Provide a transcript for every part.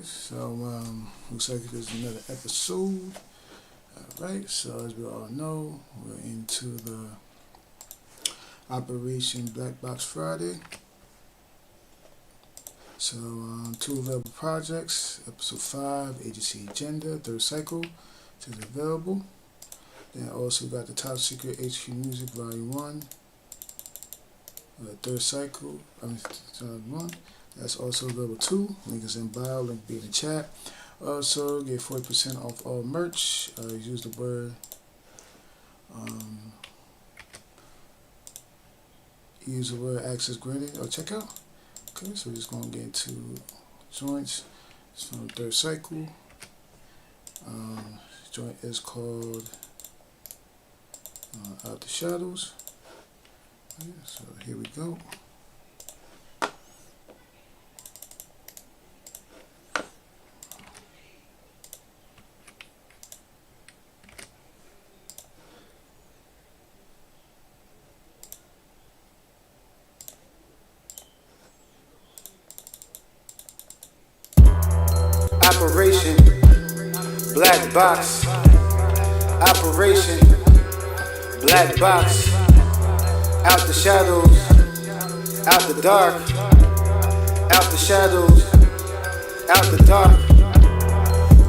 So looks like there's another episode. Alright, so as we all know, we're into the Operation Blackbox Friday. So 2 available projects, episode 5, Agency Agenda, 3rd cycle, is available. Then also got the Top Secret HQ Music Volume 1, 3rd cycle, 1. That's also available too. Link is in bio, link be in the chat. Also get 40% off all merch. Use the word access granted or checkout. Okay, so we're just gonna get into joints. It's from the 3rd cycle. Joint is called Out the Shadows. Okay, so here we go. Operation Blackbox. Operation Blackbox. Out the shadows, out the dark, out the shadows, out the dark.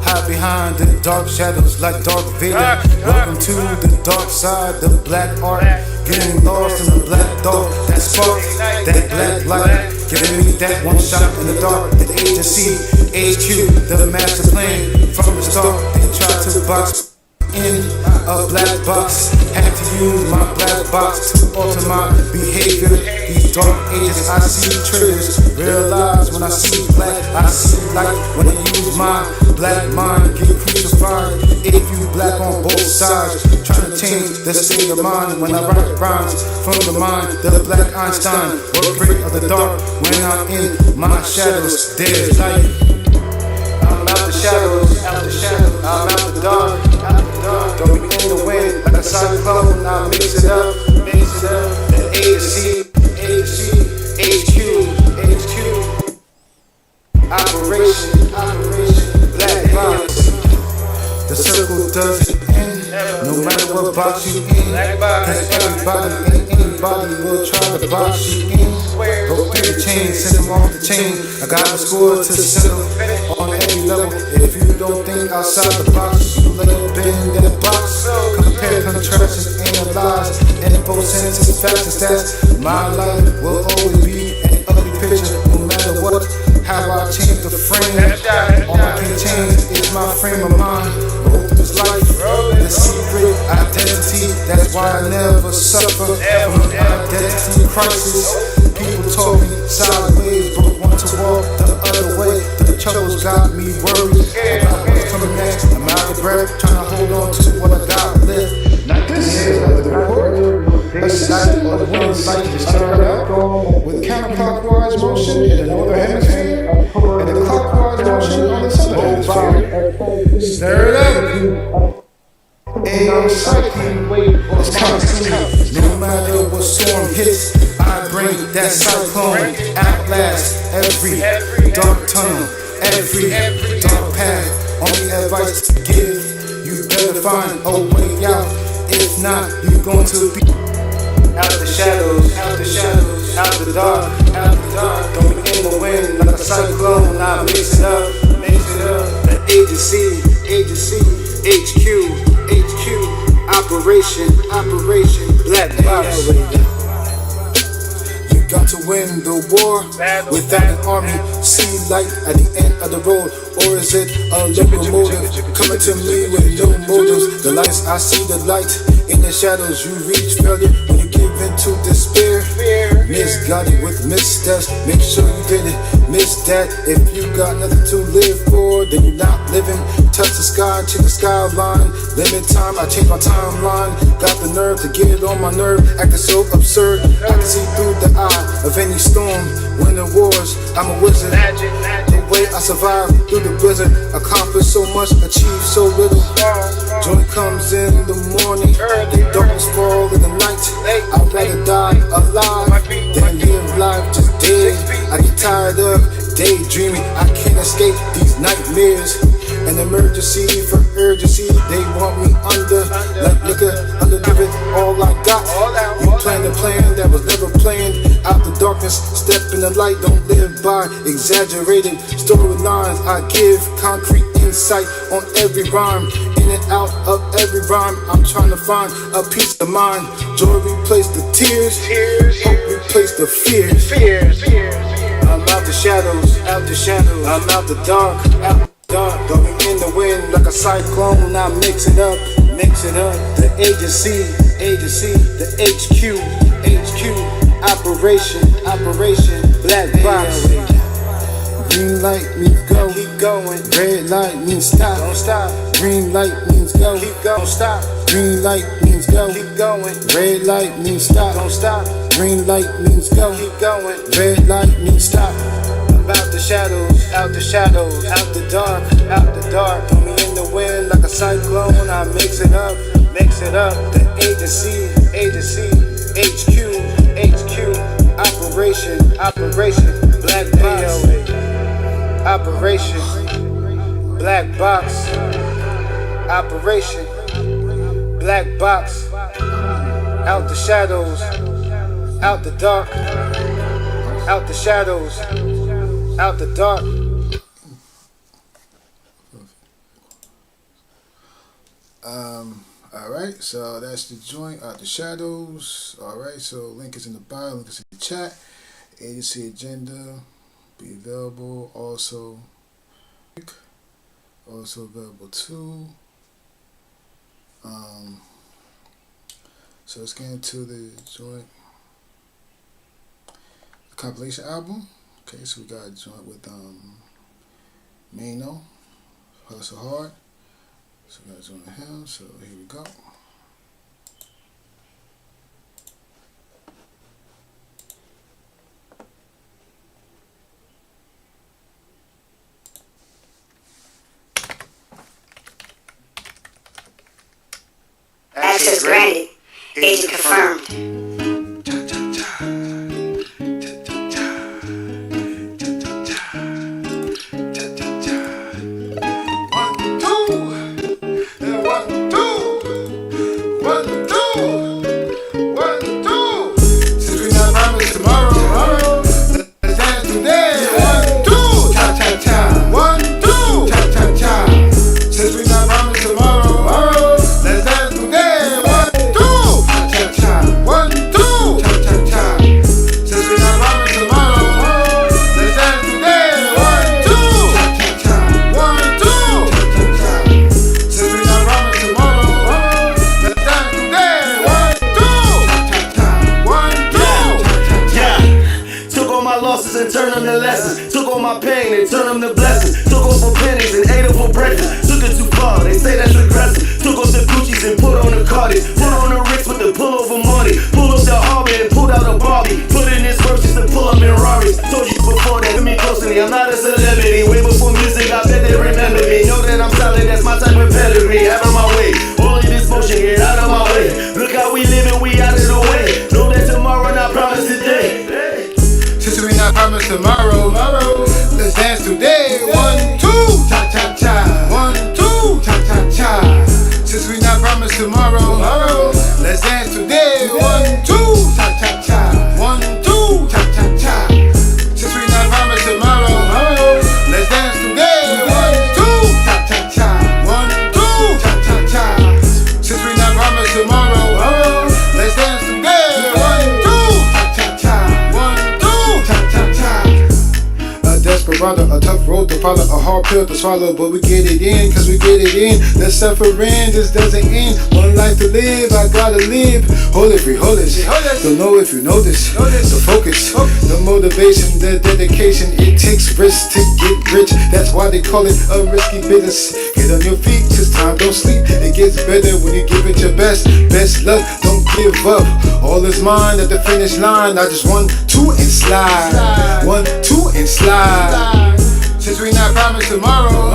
Hide behind the dark shadows like Darth Vader. Welcome to the dark side, the black art. Getting lost in the black thought, that spark, that black light. Giving me that one shot in the dark. The agency, HQ, the master plan. From the start, they tried to box in a black box. Had to use my black box to alter my behavior. These dark ages, I see traitors. Realize when I see black, I see light. When I use my black mind, get crucified. If you black on both sides, trying to change the state of mind. When I write rhymes from the mind, the black Einstein. Work great of the dark. When I'm in my shadows, there's light. I'm out the shadows, out the shadows. I'm out the dark, out the dark. Don't be in the wind like a cyclone. Now mix it up, mix it up. The ASC, HQ. Operation Blackbox. The circle doesn't end, no matter what box you in. Cause everybody and anybody will try to box you in. Go through the chain, send them off the chain. I got a score to settle on every level. If you don't think outside the box, you let it bend in the box. Compare, contrast, and analyze. Info, sentences, facts, and stats. My life will always be an ugly picture, no matter what. How I change the frame. All I can change is my frame of mind. Roll through this life, the secret identity. That's why I never suffer from an identity crisis. People talking sideways, but want to walk the other way. The troubles got me worried about what's coming next. I'm out of breath, trying to hold on to what I got left. This is the report. This night or the wind cycle just started out with counterclockwise motion in the northern hemisphere and the clockwise motion on the southern hemisphere. Stir it up. And I'm cycling, it's constant. No matter what storm hits, I bring that cyclone. Outlast every dark tunnel, every dark path. Only advice to give, you better find a way out. If not, you're going to be out the shadows, out the shadows, out the dark, out the dark. Don't be in the wind like a cyclone. Now mix it up, mix it up. The agency, HQ, Operation Blackbox. You got to win the war without an army. See light at the end of the road, or is it a locomotive coming to me with no motives? The lights, I see the light. In the shadows, you reach failure when you give into despair. Misguided with missteps, make sure you didn't miss that. If you got nothing to live for, then you're not living. Touch the sky, check the skyline. Limit time, I change my timeline. Got the nerve to get it on my nerve, acting so absurd. I can see through the eye of any storm. Winning wars, I'm a wizard. The way I survive through the blizzard, accomplish so much, achieve so little. Joy comes in the morning, the darkness fall in the night. I'd rather die alive than live life just dead. I get tired of daydreaming, I can't escape these night nightmares. An emergency for urgency. They want me under, like nigga, undergiven all I got. You planned a plan that was never planned. Out the darkness, step in the light. Don't live by exaggerated storylines. I give concrete insight on every rhyme. In and out of every rhyme, I'm trying to find a peace of mind. Joy replace the tears, hope replace the fears. I'm out the shadows, I'm out the dark, going in the wind like a cyclone. I mix it up. The agency, the HQ, operation, Blackbox. Green light means go, keep going. Red light means stop, don't stop. Green light means go, keep going. Don't stop. Green light means go, keep going. Red light means stop, don't stop. Green light means go, keep going. Red light means stop. Out the shadows, out the dark. Throw me in the wind like a cyclone. I mix it up. The agency, HQ, operation, Blackbox, operation, Blackbox, operation, Blackbox. Out the shadows, out the dark, out the shadows. Out the dark. Alright, so that's the joint, Out the Shadows. Alright, so link is in the bio, link is in the chat. Agency agenda, be available. Also available too. So let's get into the joint compilation album. Okay, so we got a joint with Maino, Hustle Hard. So we got a joint with him, so here we go. Access granted. Agent confirmed. And turn them to lessons. Took all my pain and turned them to blessings. Took off for pennies and ate them for breakfast. Took it too far, they say that's aggressive. Took off the Gucci's and put on the Cardis. Put on the Ritz with the pullover money. Pull up the Harvey and pulled out a Barbie. Put in this verse just to pull up in Rari's. Told you before that, hear me closely, I'm not a celebrity. Way before music, I bet they remember me. Know that I'm solid, that's my type of pedigree. Having my way, all in this motion, get out of my way. Look how we living, we out of the way. Know that tomorrow, not promise today. Since we not promised tomorrow, let's dance today. 1, 2, cha cha cha. 1, 2, cha cha cha. Since we not promised tomorrow, let's dance today. 1, 2, cha cha cha. 1, 2, cha cha cha. Since we not promised tomorrow, let's dance today. 1, 2, cha cha cha. 1, 2, cha cha cha. Since we not promised tomorrow, let's dance today. 1, 2, cha cha cha. Desperado, a tough road to follow, a hard pill to swallow, but we get it in, cause we get it in. The suffering just doesn't end. One life to live, I gotta live. Hold it, hold it. Don't know if you know this. The focus, the motivation, the dedication. It takes risks to get rich. That's why they call it a risky business. Get on your feet, cause time don't sleep. It gets better when you give it your best. Best luck, don't give up. All is mine at the finish line. I just 1, 2 and slide. 1, 2 and slide. Since we not promised tomorrow,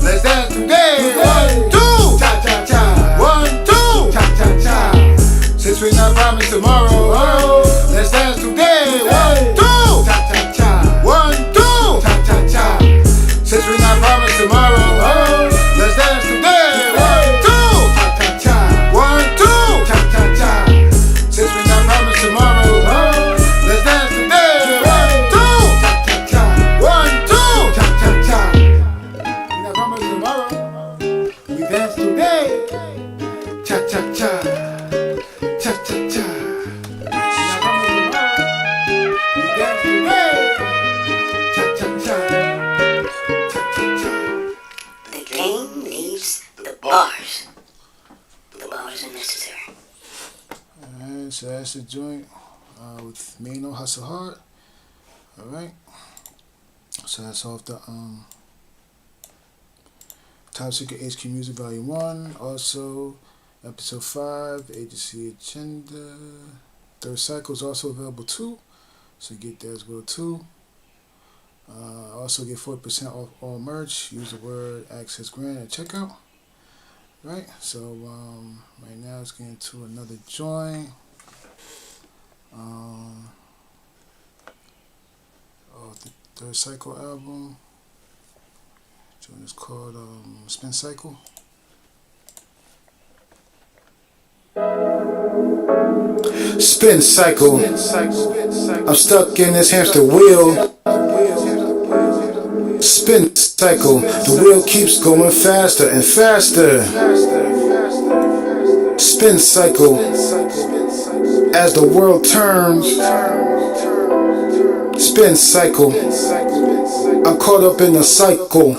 let's dance today. 1, 2, cha cha cha. 1, 2, cha cha cha. Since we not promised tomorrow, let's dance today. 1, 2, cha cha cha. 1, 2, cha cha cha. Since we not promised tomorrow. Alright, so that's the joint with Maino Hustle Hard. Alright. So that's off the Top Secret HQ Music Volume 1. Also, Episode 5, Agency Agenda. Third Cycle is also available too. So get that as well too. Also get 40% off all merch. Use the word Access Grant at checkout. Right, so right now let's get into another joint. The Third Cycle album. Joint is called Spin Cycle. Spin cycle. I'm stuck in this hamster wheel. Spin cycle. The wheel keeps going faster and faster. Spin cycle. As the world turns. Spin cycle. I'm caught up in a cycle.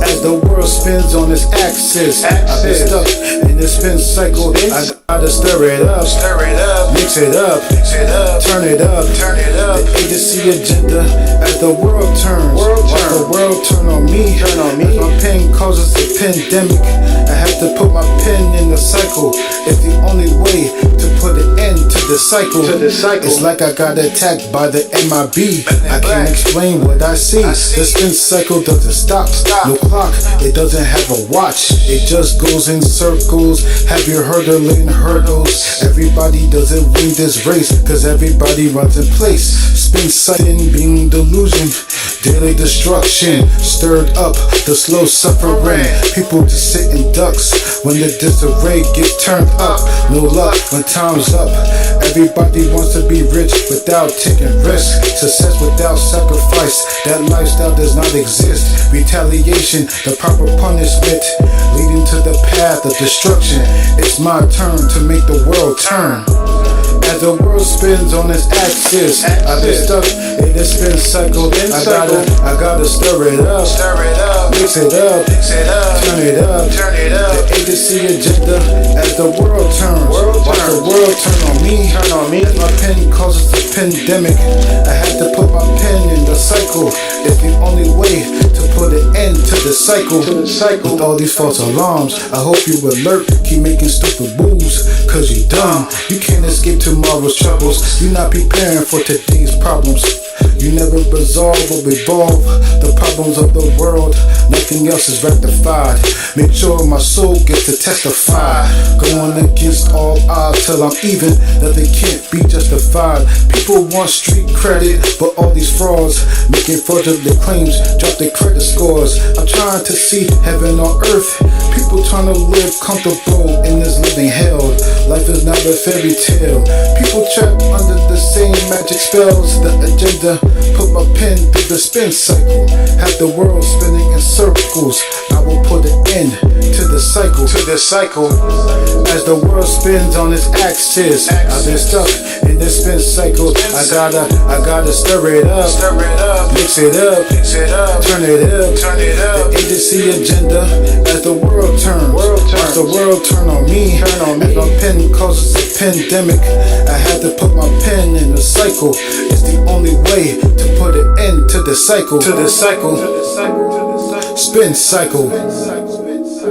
As the world spins on its axis, I've been stuck in this spin cycle. I gotta stir it up, mix it up, turn it up. The agency agenda. As the world turns, watch the world turn on me. As my pen causes a pandemic, I have to put my pen in the cycle. It's the only way to put an end to the cycle. It's like I got attacked by the MIB. I can't explain what I see. The spin cycle doesn't stop. No clock, it doesn't have a watch. It just goes in circles. Have you heard of laying hurdles? Everybody doesn't win this race, cause everybody runs in place. Spin cycle being delusion. Daily destruction, stirred up the slow suffering. People just sit in ducks when the disarray gets turned up. No luck when time's up. Everybody wants to be rich without taking risks. Success without sacrifice. That lifestyle does not exist. Retaliation, the proper punishment, leading to the path of destruction. It's my turn to make the world turn. As the world spins on its axis, I've been stuck in this spin cycle. I gotta stir it up, mix it up, turn it up. The agency agenda. As the world turns, watch the world turn on me. As my pen causes a pandemic, I have to put my pen in the cycle. It's the only way to put an end to the cycle. With all these false alarms, I hope you alert. Keep making stupid moves, cause you dumb. You can't escape tomorrow's troubles. You're not preparing for today's problems. You never resolve or revolve the problems of the world. Nothing else is rectified. Make sure my soul gets to testify. Going against all odds till I'm even. Nothing can't be justified. People want street credit, but all these frauds making fraudulent claims drop their credit scores. I'm trying to see heaven on earth. People trying to live comfortable in this living hell. Life is not a fairy tale. People trapped under the same magic spells. The agenda, put my pen through the spin cycle. Have the world spinning in circles. I will put an end to the cycle. As the world spins on its axis, I've been stuck in this spin cycle. I gotta stir it up, mix it up, turn it up. The agency agenda. As the world turns, watch the world turn on me. As my pen causes a pandemic, I had to put my pen in the cycle. It's the only way to put an end to the cycle. Spin cycle.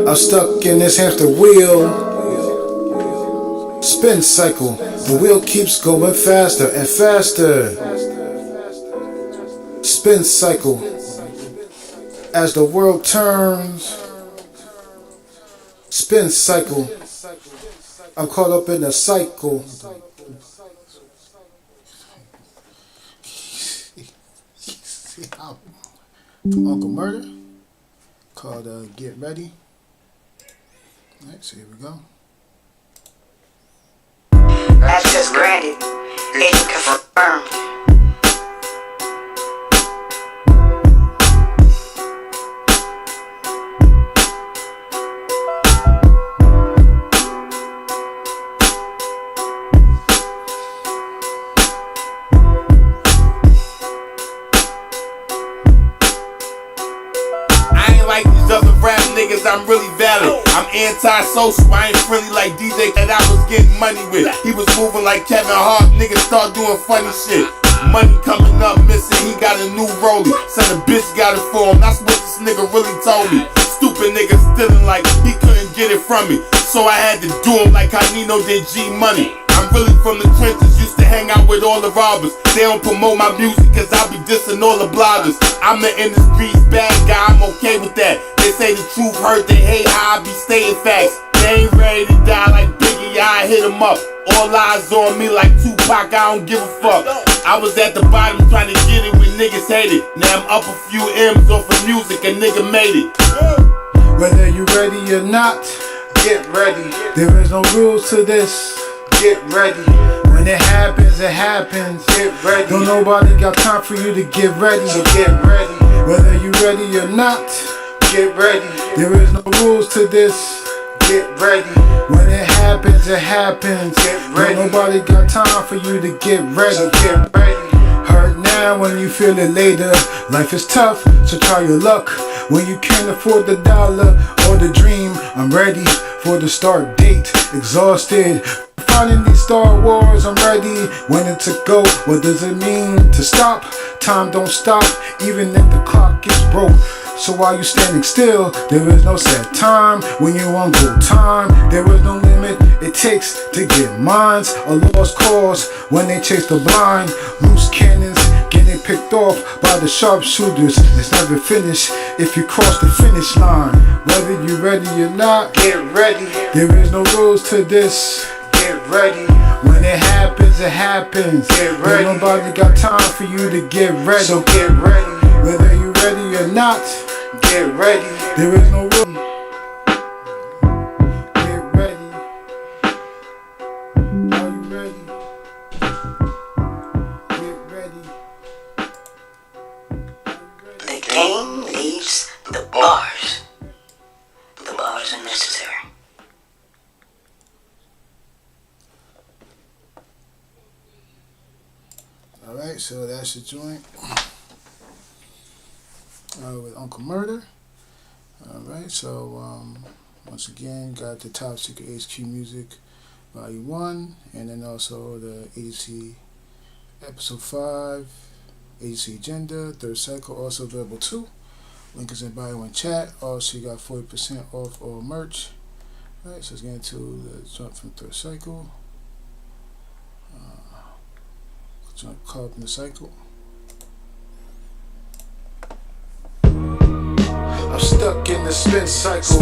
I'm stuck in this hamster wheel. Spin cycle. The wheel keeps going faster and faster. Spin cycle. As the world turns. Spin cycle. I'm caught up in a cycle. From Uncle Murda, called Get Ready. Alright, so here we go. Access granted. Agent confirmed. Like these other rap niggas, I'm really valid. I'm anti-social, I ain't friendly like DJ, and I was getting money with. He was moving like Kevin Hart, niggas start doing funny shit. Money coming up missing, he got a new rollie. Said a bitch got it for him, that's what this nigga really told me. Stupid nigga stealing like he couldn't get it from me. So I had to do him like Nino did G Money. I'm really from the trenches, used to hang out with all the robbers. They don't promote my music cause I be dissing all the bloggers. I'm the industry's bad guy, I'm okay with that. They say the truth hurt, they hate how I be stating facts. They ain't ready to die like Biggie, I hit him up. All eyes on me like Tupac, I don't give a fuck. I was at the bottom trying to get it when niggas hate it. Now I'm up a few M's off of music, a nigga made it. Whether you ready or not, get ready. There is no rules to this. Get ready. When it happens, it happens. Get ready. Don't nobody got time for you to get ready. So get ready. Whether you ready or not, get ready. There is no rules to this. Get ready. When it happens, it happens. Get ready. Don't nobody got time for you to get ready. So get ready. Hurt now when you feel it later. Life is tough, so try your luck. When you can't afford the dollar or the dream, I'm ready for the start date. Exhausted, finding these Star Wars, I'm ready. When it to go, what does it mean to stop? Time don't stop, even if the clock is broke. So while you standing still, there is no set time. When you on good time, there is no limit it takes to get mines. A lost cause when they chase the blind. Loose cannons getting picked off by the sharpshooters. It's never finished if you cross the finish line. Whether you ready or not, get ready. There is no rules to this. Get ready. When it happens, it happens. Get ready. Nobody got time for you to get ready. So get ready. Whether you ready or not, get ready. There is no rule. Get ready. Are you ready? Get ready. The game leaves the bars. The bars are necessary. Alright, so that's the joint with Uncle Murda. Alright, so once again, got the Top Secret HQ Music Volume 1, and then also the ADC Episode 5, ADC Agenda, Third Cycle, also available too. Link is in bio and chat. Also, you got 40% off all merch. Alright, so let's get into the joint from Third Cycle. Joint caught up in the cycle. I'm stuck in the spin cycle.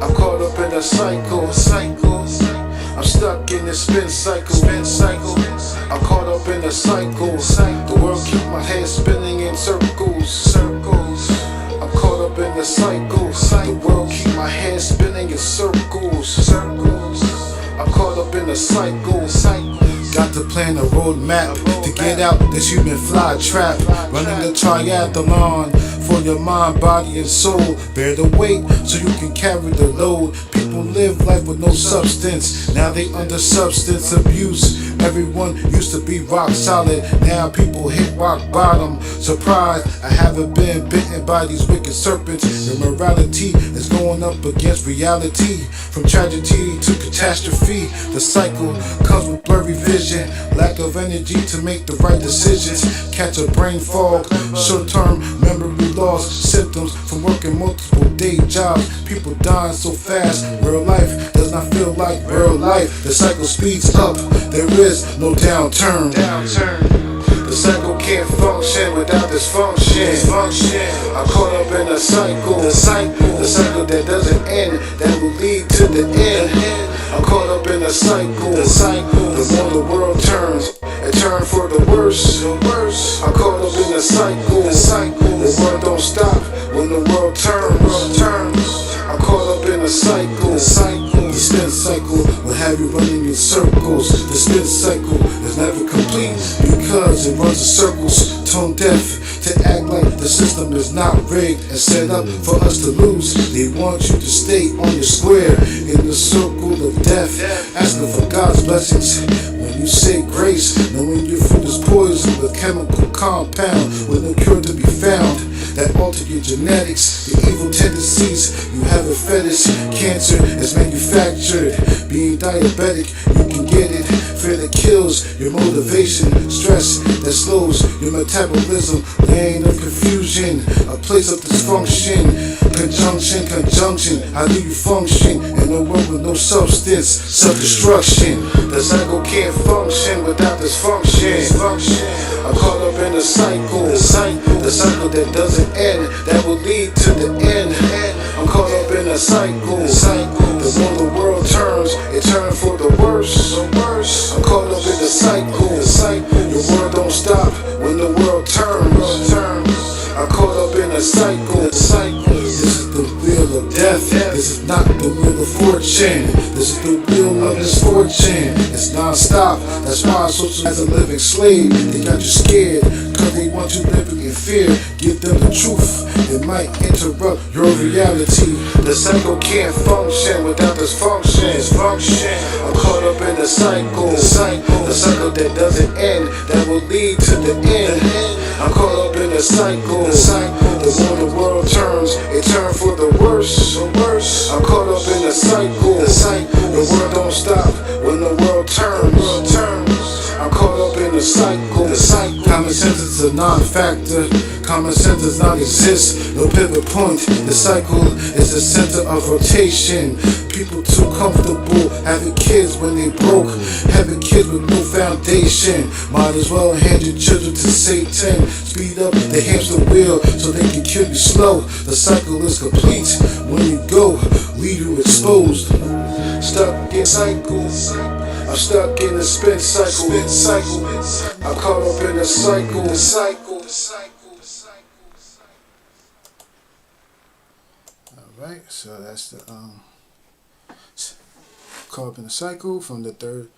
I'm caught up in the cycle. I'm stuck in the spin cycle. I'm caught up in the cycle. The world keep my head spinning in circles. I'm caught up in the cycle. The world keep my head spinning in circles. I'm caught up in the cycle. Got to plan a roadmap to get out this human fly trap. Running the triathlon for your mind, body, and soul. Bear the weight so you can carry the load. People live life with no substance. Now they under substance abuse. Everyone used to be rock solid. Now people hit rock bottom. Surprised I haven't been bitten by these wicked serpents. Immorality is going up against reality. From tragedy to catastrophe, the cycle comes with blurry vision. Lack of energy to make the right decisions. Catch a brain fog, short-term memory loss. Symptoms from working multiple day jobs. People dying so fast. Real life does not feel like real life. The cycle speeds up. There is no downturn. The cycle can't function without dysfunction. I'm caught up in a cycle. The cycle that doesn't end, that will lead to the end. I'm caught up in a cycle. The more the world turns, it turns for the worse. I'm caught up in a cycle. The world don't stop when the world turns. I'm caught up in a cycle. The spin cycle will have you running in circles. The spin cycle is never complete because it runs in circles. Tone deaf to act like the system is not rigged and set up for us to lose. They want you to stay on your square in the circle of death, asking for God's blessings. When you say grace, knowing your food is poison with chemical compound with no cure to be found, that alter your genetics, your evil tendencies. You have a fetish, cancer is manufactured. Being diabetic, you can get it. Fear that kills your motivation, stress that slows your metabolism. Lane of confusion, a place of dysfunction. Conjunction, how do you function in a world with no substance? Self-destruction. The cycle can't function without dysfunction. I'm caught up in a cycle, the cycle that doesn't end, that will lead to the end. I'm caught up in a cycle, the more the world turns, it turns for the worse. I'm caught up in the cycle, your world don't stop when the world turns. I'm caught up in a cycle. This is the wheel of death. This is not the wheel of fortune. This is the wheel of misfortune. It's non-stop. That's why social as a living slave. They got you scared because they want you living in fear. Give them the truth. It might interrupt your reality. The cycle can't function without dysfunction. I'm caught up in the cycle. The cycle that doesn't end, that will lead to the end. I'm caught up in the cycle. The more the world turns, it turns for the worse. I'm caught up in the cycle. The world don't stop when the world turns. I'm caught up in the cycle. Common sense is a non-factor. Common sense does not exist. No pivot point. The cycle is the center of rotation. People too comfortable having kids when they broke, having kids with no foundation. Might as well hand your children to Satan. Speed up the hamster wheel so they can kill you slow. The cycle is complete when you go, leave you exposed. Stuck in cycles. I'm stuck in the spin cycle. I'm caught up in the cycle. Alright, so that's the caught up in the cycle from the third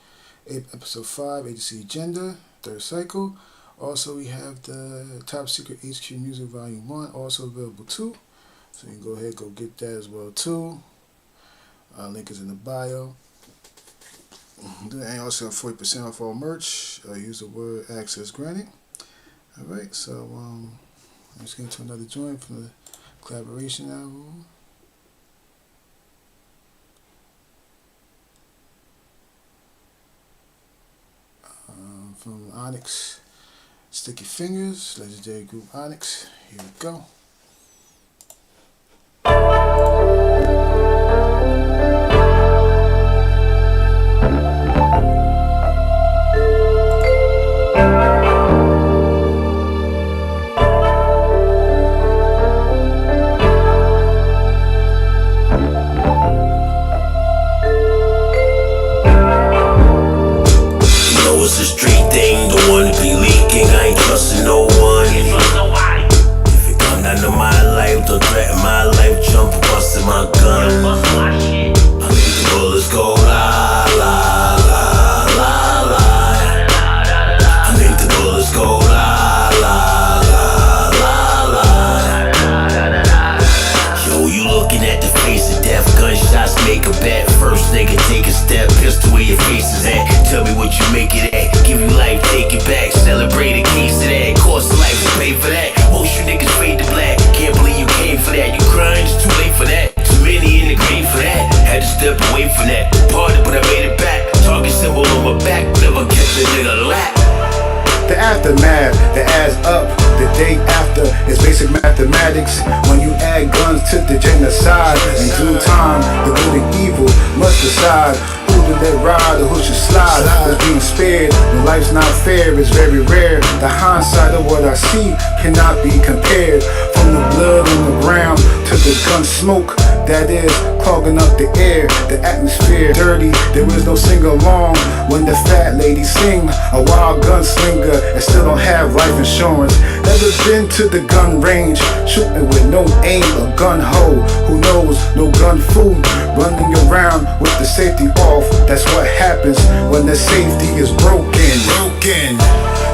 episode 5, agency agenda, third cycle. Also we have the Top Secret HQ Music Volume 1, also available too. So you can go ahead, go get that as well too. Link is in the bio. And also 40% off all merch. Use the word access granted. Alright, so let's get into another joint from the collaboration album. From Onyx, Sticky Fingaz, legendary group Onyx. Here we go. Aftermath, the adds up, the day after is basic mathematics. When you add guns to the genocide, in due time, the good and evil must decide who to let ride or who should slide. What's being spared when life's not fair is very rare. The hindsight of what I see cannot be compared. From the blood on the ground to the gun smoke that is clogging up the air, the atmosphere dirty. There is no sing-along when the fat lady sing. A wild gunslinger and still don't have life insurance. Never been to the gun range, shooting with no aim, a gun hole. Who knows, no gun food. Running around with the safety off. That's what happens when the safety is broken.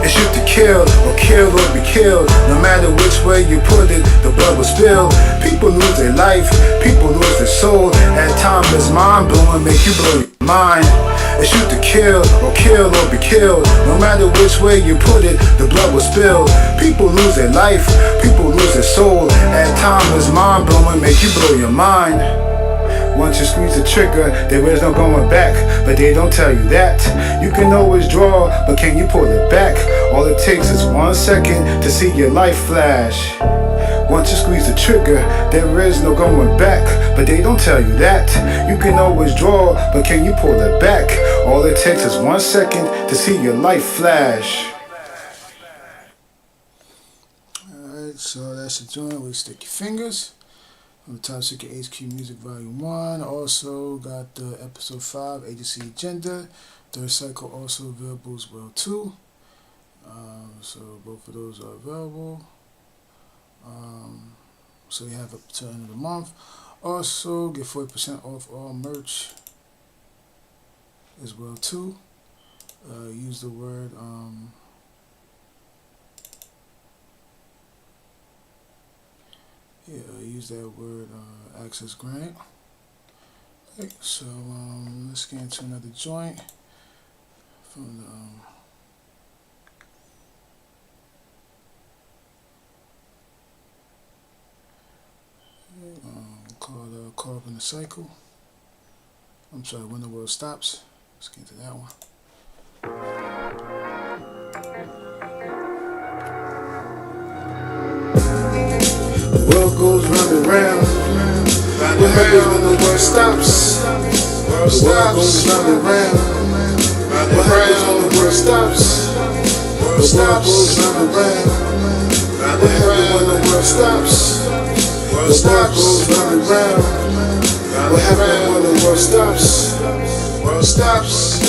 It's shoot to kill or be killed. No matter which way you put it, the blood will spill. People lose their life, people lose their soul. At times it's mind blowing, make you blow your mind. It's shoot to kill or be killed. No matter which way you put it, the blood will spill. People lose their life, people lose their soul. At times it's mind blowing, make you blow your mind. Once you squeeze the trigger, there is no going back, but they don't tell you that. You can always draw, but can you pull it back? All it takes is 1 second to see your life flash. Once you squeeze the trigger, there is no going back, but they don't tell you that. You can always draw, but can you pull it back? All it takes is 1 second to see your life flash. Alright, so that's the joint with Sticky Fingaz. On the Top Secret HQ Music Volume 1. Also got the Episode 5 Agency Agenda. Third Cycle also available as well too. So both of those are available. So you have up to the end of the month. Also get 40% off all merch as well too. Use the word use that word access grant. Okay, so let's get into another joint from the called Caught Up in the Cycle. I'm sorry, When the World Stops. Let's get into that one. The world goes round and round. What happens when the world stops? The world goes round and round. What happens when the world stops? The world goes round and round. What happens when the world stops? The world goes round and round. What happens when the world stops? World stops.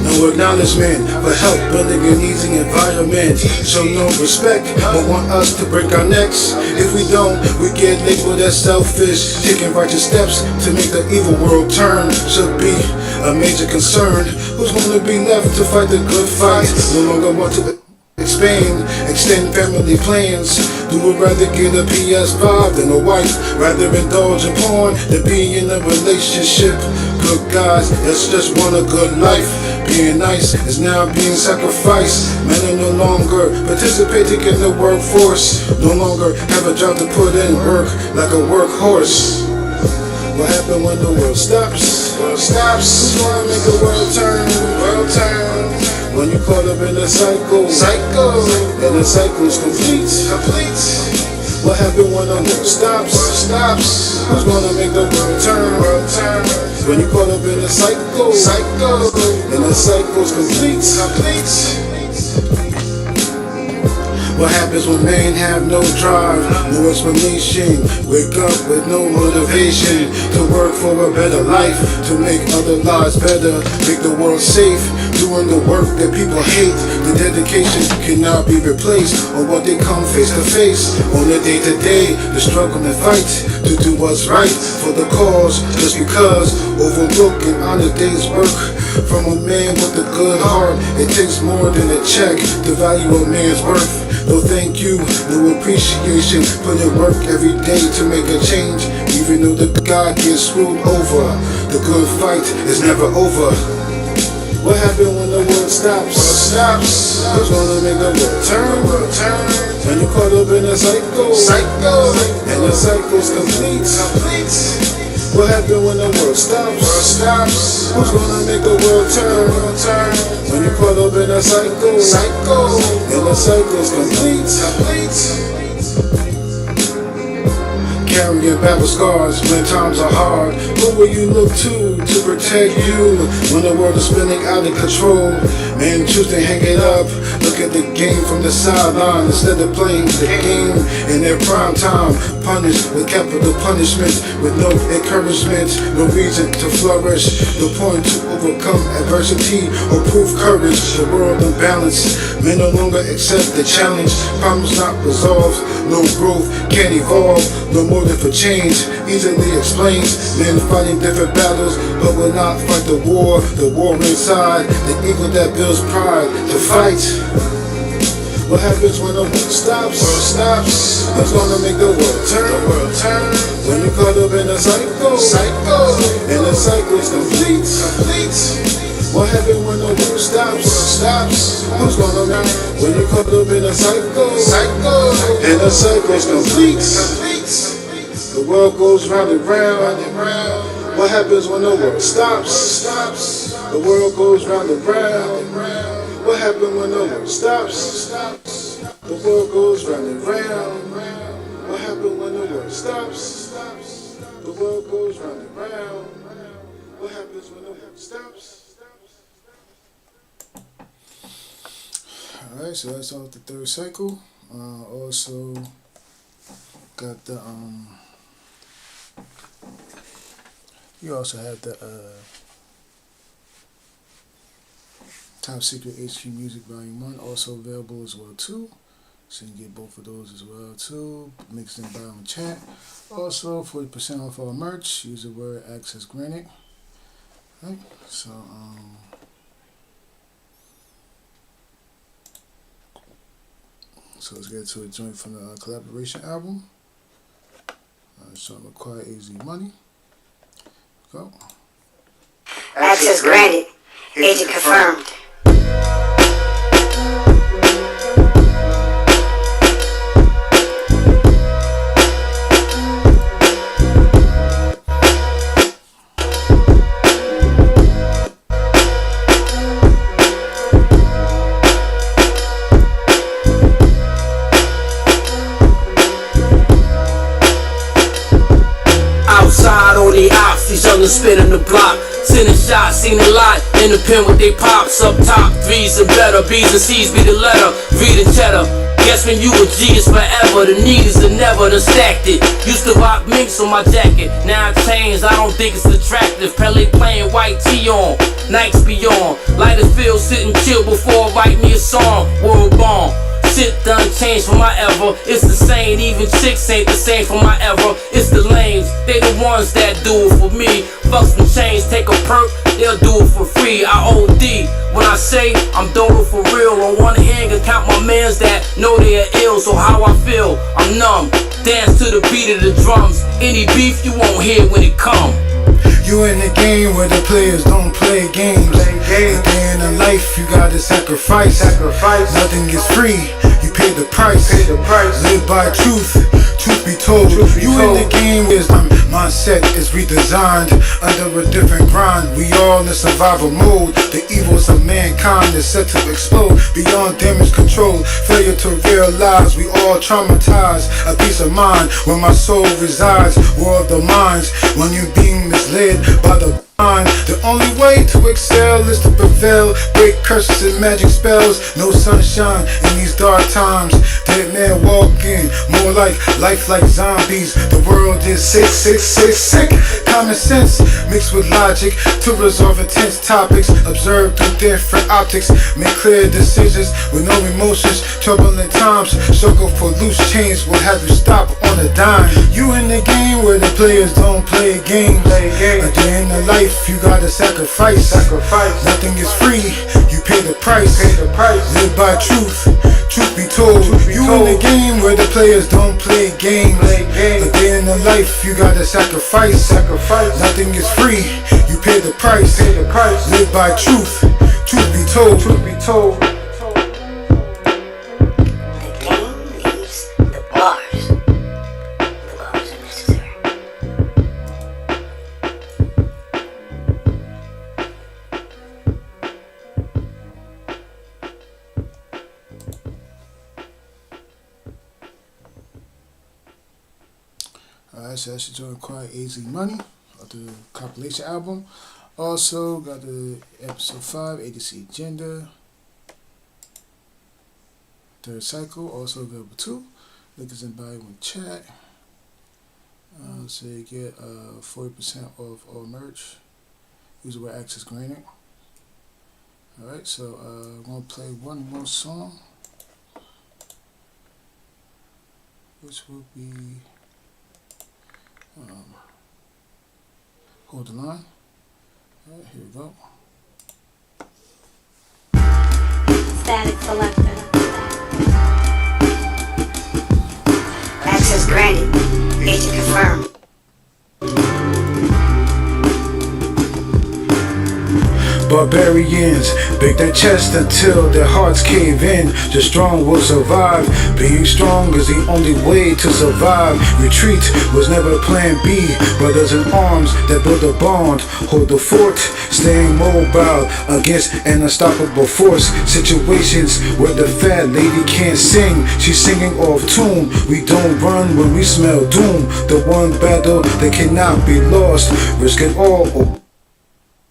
No acknowledgement for help building an easy environment. Show no respect, but want us to break our necks. If we don't, we get labeled as selfish. Taking righteous steps to make the evil world turn should be a major concern. Who's gonna be left to fight the good fight? No longer want to extend family plans. Do would rather get a PS5 than a wife. Rather indulge in porn than be in a relationship. Good guys, that's just want a good life. Being nice is now being sacrificed. Men are no longer participating in the workforce. No longer have a job to put in work like a workhorse. What happened when the world stops? World stops. Who's gonna make the world turn? World turn. When you caught up in a cycle, and the cycle's complete. What happened when the world stops? Who's gonna make the world turn? When you caught up in a cycle, and the cycle's complete. What happens when men have no drive, no explanation? Wake up with no motivation to work for a better life, to make other lives better, make the world safe. Doing the work that people hate. The dedication cannot be replaced on what they come face to face. On the day to day, the struggle and fight to do what's right for the cause. Just because overlook an honest day's work from a man with a good heart. It takes more than a check to value a man's worth. No thank you, no appreciation. Put in work every day to make a change. Even though the guy gets screwed over, the good fight is never over. What happened when the world stops? Who's gonna make the world turn? When you caught up in a cycle, and the cycle's complete. What happened when the world stops? Who's gonna make the world turn? When you caught up in a cycle, and the cycle's complete. Carrying battle scars when times are hard. Who will you look to protect you when the world is spinning out of control? Men choose to hang it up, look at the game from the sideline instead of playing the game in their prime time. Punished with capital punishment, with no encouragement, no reason to flourish. No point to overcome adversity or prove courage. The world unbalanced, men no longer accept the challenge. Problems not resolved, no growth can't evolve. No motive for change, easily explains. Men fighting different battles, but will not fight the war inside. The ego that builds pride to fight. What happens when the world stops? Who's gonna make the world turn? When you're caught up in a cycle, and the cycle's complete. What happens when the world stops? Who's gonna make it? When you're caught up in a cycle, and the cycle's complete. The world goes round and round. What happens when the world stops? The world goes round and round. What happens when the world stops? The world goes round and round. What happens when the world stops? The world goes round and round. What happens when the world stops? Alright, so that's off the third cycle. Also got the you also have the Top Secret HQ Music Volume 1 also available as well too. So you can get both of those as well too. Mixed in bio and chat. Also 40% off our merch. Use the word access granted. Right. So let's get to a joint from the collaboration album. So I'm Acquire Easy Money. Go. Access granted. Agent confirmed. Outside on the ops, these others spinning the block. Sending shots, seen a lot in the pen with they pops up top. Threes and better, B's and C's be the letter. Read and cheddar. Guess when you a G is forever. The need is the never, the stacked it. Used to rock minks on my jacket. Now I changed, I don't think it's attractive. Pele playing white tee on, nights beyond. Light as field, sit and chill before I write me a song. World bomb. Shit done changed for my ever. It's the same, even chicks ain't the same for my ever. It's the lames, they the ones that do it for me. Fuck some change, take a perk, they'll do it for free. I OD when I say I'm doing it for real. On one hand, can count my mans that know they are ill. So how I feel, I'm numb. Dance to the beat of the drums. Any beef you won't hear when it come. You in the game where the players don't play games. At the end of life, you gotta sacrifice. Nothing is free, you pay the price. Live by truth be told. You in the game where mindset is redesigned under a different grind. We all in survival mode. The evils of mankind is set to explode beyond damage control. Failure to realize we all traumatized. A peace of mind where my soul resides. War of the minds when you being misled by the mind. The only way to excel is to prevail. Break curses and magic spells. No sunshine in these dark times. Dead man walking, more like life like zombies. The world is sick. Common sense mixed with logic to resolve intense topics. Observe through different optics. Make clear decisions with no emotions. Turbulent times, struggle for loose change will have you stop on a dime. You in the game where the players don't play games. At the end of life, you gotta sacrifice. Nothing is free, you pay the price. Live by truth be told. You in the game where the players don't play games. At the end of life, you gotta sacrifice. Nothing is free, you pay the price. Live by truth be told. The game leaves the bars. The bars are necessary. Alright, so that's your Acquire Easy Money of the compilation album. Also got the episode 5, ADC Agenda. Third cycle, also available too. Link is in bio in chat. So you get 40% off all merch. Use the word access granted. Alright, so I'm gonna play one more song, which will be Hold the Line. Alright, here we go. Static selector. Barbarians bake their chest until their hearts cave in. Just strong will survive. Being strong is the only way to survive. Retreat was never plan B. Brothers in arms that build a bond, hold the fort, staying mobile against an unstoppable force. Situations where the fat lady can't sing, she's singing off tune. We don't run when we smell doom. The one battle that cannot be lost. Risk it all or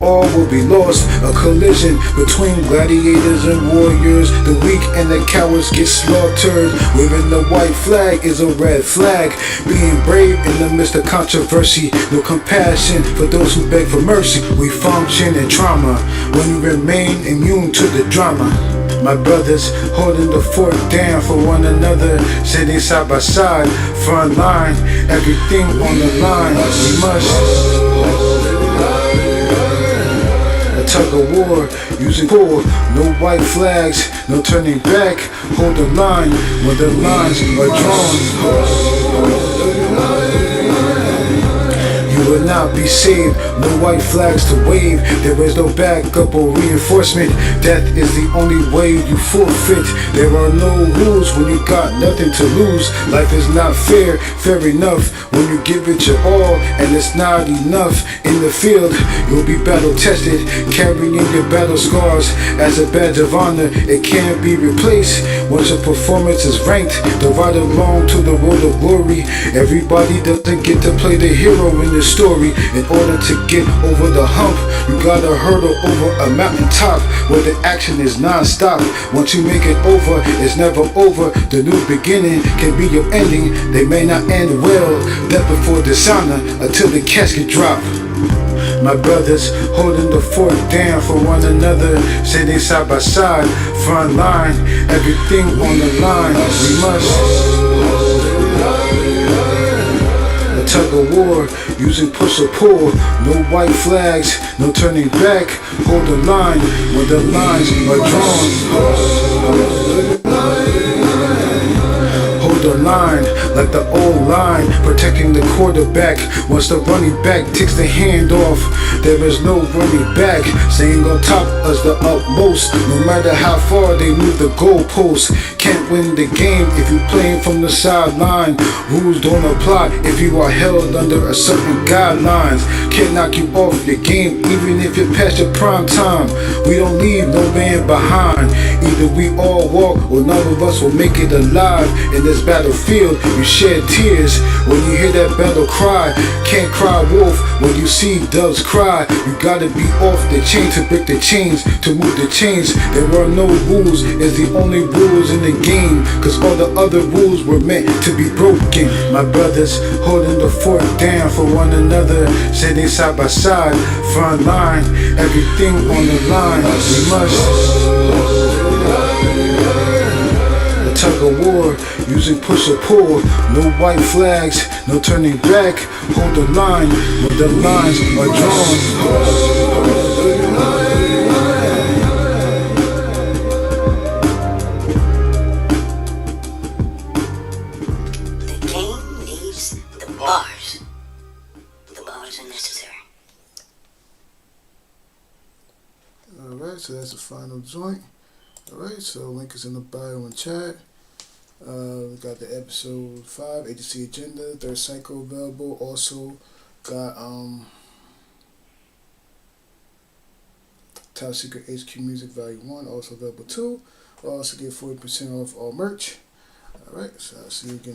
all will be lost. A collision between gladiators and warriors. The weak and the cowards get slaughtered. Waving the white flag is a red flag. Being brave in the midst of controversy. No compassion for those who beg for mercy. We function in trauma when we remain immune to the drama. My brothers holding the fort down for one another, sitting side by side, front line, everything on the line. We must a tug of war, using pull, no white flags, no turning back. Hold the line when the lines are drawn. You will not be saved, no white flags to wave. There is no backup or reinforcement. Death is the only way you forfeit. There are no rules when you got nothing to lose. Life is not fair, fair enough when you give it your all and it's not enough. In the field, you'll be battle tested, carrying your battle scars as a badge of honor. It can't be replaced once your performance is ranked. The ride along to the road of glory. Everybody doesn't get to play the hero in the story. In order to get over the hump, you gotta hurdle over a mountaintop where the action is non-stop. Once you make it over, it's never over. The new beginning can be your ending. They may not end well. Death before dishonor until the casket drop. My brothers holding the fort down for one another, sitting side by side, front line, everything on the line. We must a tug of war, using push or pull, no white flags, no turning back. Hold the line when the lines are drawn. Hold the line like the old line, protecting the quarterback. Once the running back takes the hand off, there is no running back. Staying on top is the utmost, no matter how far they move the goalposts. Can't win the game if you're playing from the sideline. Rules don't apply if you are held under a certain guidelines. Can't knock you off your game even if you're past your prime time. We don't leave no man behind. Either we all walk or none of us will make it alive. In this battlefield, you shed tears when you hear that battle cry. Can't cry wolf when you see doves cry. You gotta be off the chain to break the chains, to move the chains. There are no rules, it's the only rules in the game, cause all the other rules were meant to be broken. My brothers holding the fort down for one another, sitting side by side, front line, everything on the line. We must a tug of war, using push or pull, no white flags, no turning back. Hold the line when the lines are drawn. The game needs the bars. The bars are necessary. Alright, so that's the final joint. Alright, so link is in the bio and chat. We got the episode 5, agency agenda, third cycle available. Also got Top Secret HQ Music Volume 1 also available too. Also get 40% off all merch. Alright, so I'll see you again.